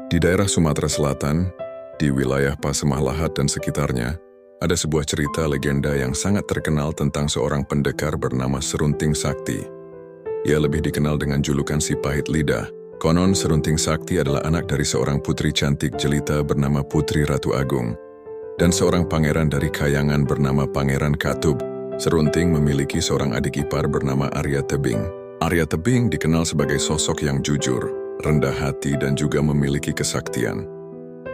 Di daerah Sumatera Selatan, di wilayah Pasemah Lahat dan sekitarnya, ada sebuah cerita legenda yang sangat terkenal tentang seorang pendekar bernama Serunting Sakti. Ia lebih dikenal dengan julukan si pahit lidah. Konon Serunting Sakti adalah anak dari seorang putri cantik jelita bernama Putri Ratu Agung, dan seorang pangeran dari Kayangan bernama Pangeran Katub. Serunting memiliki seorang adik ipar bernama Arya Tebing. Arya Tebing dikenal sebagai sosok yang jujur, rendah hati, dan juga memiliki kesaktian.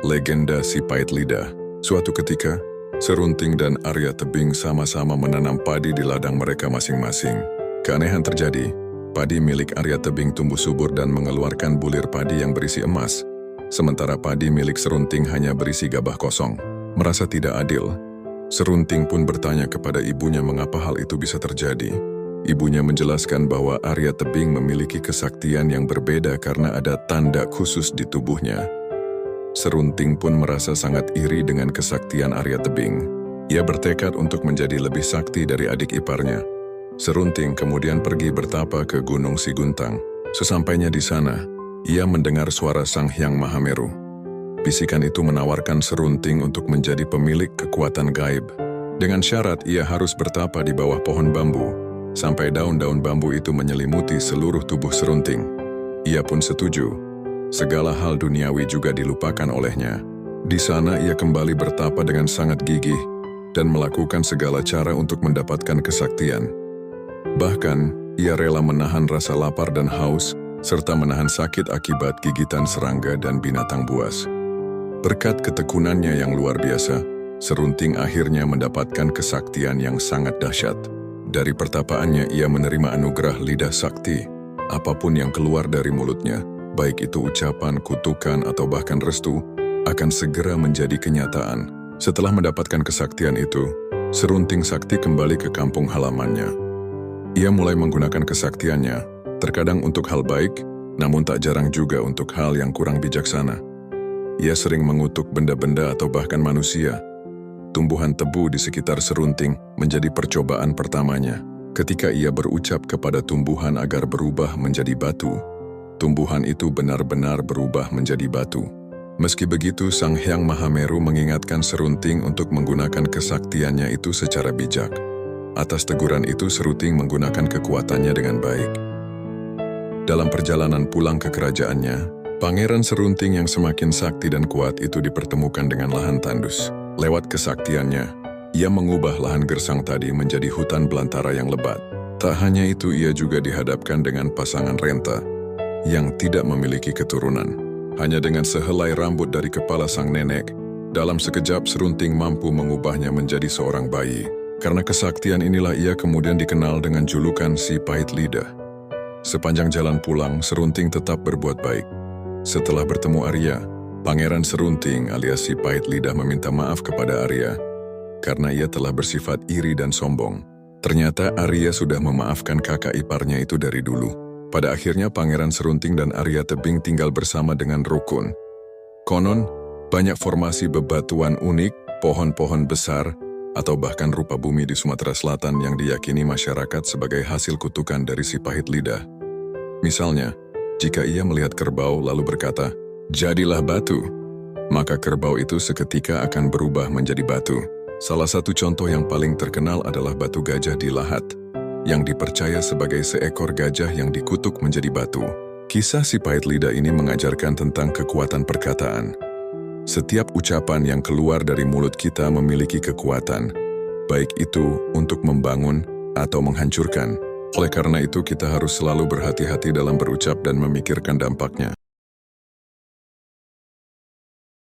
Legenda si pahit lidah. Suatu ketika, Serunting dan Arya Tebing sama-sama menanam padi di ladang mereka masing-masing. Keanehan terjadi. Padi milik Arya Tebing tumbuh subur dan mengeluarkan bulir padi yang berisi emas, sementara padi milik Serunting hanya berisi gabah kosong. Merasa tidak adil, Serunting pun bertanya kepada ibunya mengapa hal itu bisa terjadi. Ibunya menjelaskan bahwa Arya Tebing memiliki kesaktian yang berbeda karena ada tanda khusus di tubuhnya. Serunting pun merasa sangat iri dengan kesaktian Arya Tebing. Ia bertekad untuk menjadi lebih sakti dari adik iparnya. Serunting kemudian pergi bertapa ke Gunung Siguntang. Sesampainya di sana, ia mendengar suara Sang Hyang Mahameru. Bisikan itu menawarkan Serunting untuk menjadi pemilik kekuatan gaib. Dengan syarat ia harus bertapa di bawah pohon bambu, sampai daun-daun bambu itu menyelimuti seluruh tubuh Serunting. Ia pun setuju. Segala hal duniawi juga dilupakan olehnya. Di sana ia kembali bertapa dengan sangat gigih dan melakukan segala cara untuk mendapatkan kesaktian. Bahkan, ia rela menahan rasa lapar dan haus, serta menahan sakit akibat gigitan serangga dan binatang buas. Berkat ketekunannya yang luar biasa, Serunting akhirnya mendapatkan kesaktian yang sangat dahsyat. Dari pertapaannya ia menerima anugerah lidah sakti. Apapun yang keluar dari mulutnya, baik itu ucapan, kutukan, atau bahkan restu, akan segera menjadi kenyataan. Setelah mendapatkan kesaktian itu, Serunting Sakti kembali ke kampung halamannya. Ia mulai menggunakan kesaktiannya, terkadang untuk hal baik, namun tak jarang juga untuk hal yang kurang bijaksana. Ia sering mengutuk benda-benda atau bahkan manusia. Tumbuhan tebu di sekitar Serunting menjadi percobaan pertamanya. Ketika ia berucap kepada tumbuhan agar berubah menjadi batu, tumbuhan itu benar-benar berubah menjadi batu. Meski begitu, Sang Hyang Mahameru mengingatkan Serunting untuk menggunakan kesaktiannya itu secara bijak. Atas teguran itu, Serunting menggunakan kekuatannya dengan baik. Dalam perjalanan pulang ke kerajaannya, Pangeran Serunting yang semakin sakti dan kuat itu dipertemukan dengan lahan tandus. Lewat kesaktiannya, ia mengubah lahan gersang tadi menjadi hutan belantara yang lebat. Tak hanya itu, ia juga dihadapkan dengan pasangan renta yang tidak memiliki keturunan. Hanya dengan sehelai rambut dari kepala sang nenek, dalam sekejap Serunting mampu mengubahnya menjadi seorang bayi. Karena kesaktian inilah ia kemudian dikenal dengan julukan si pahit lidah. Sepanjang jalan pulang, Serunting tetap berbuat baik. Setelah bertemu Arya, Pangeran Serunting alias si pahit lidah meminta maaf kepada Arya karena ia telah bersifat iri dan sombong. Ternyata Arya sudah memaafkan kakak iparnya itu dari dulu. Pada akhirnya Pangeran Serunting dan Arya Tebing tinggal bersama dengan rukun. Konon, banyak formasi bebatuan unik, pohon-pohon besar, atau bahkan rupa bumi di Sumatera Selatan yang diyakini masyarakat sebagai hasil kutukan dari si pahit lidah. Misalnya, jika ia melihat kerbau lalu berkata, "Jadilah batu," maka kerbau itu seketika akan berubah menjadi batu. Salah satu contoh yang paling terkenal adalah batu gajah di Lahat, yang dipercaya sebagai seekor gajah yang dikutuk menjadi batu. Kisah si pahit lidah ini mengajarkan tentang kekuatan perkataan. Setiap ucapan yang keluar dari mulut kita memiliki kekuatan, baik itu untuk membangun atau menghancurkan. Oleh karena itu, kita harus selalu berhati-hati dalam berucap dan memikirkan dampaknya.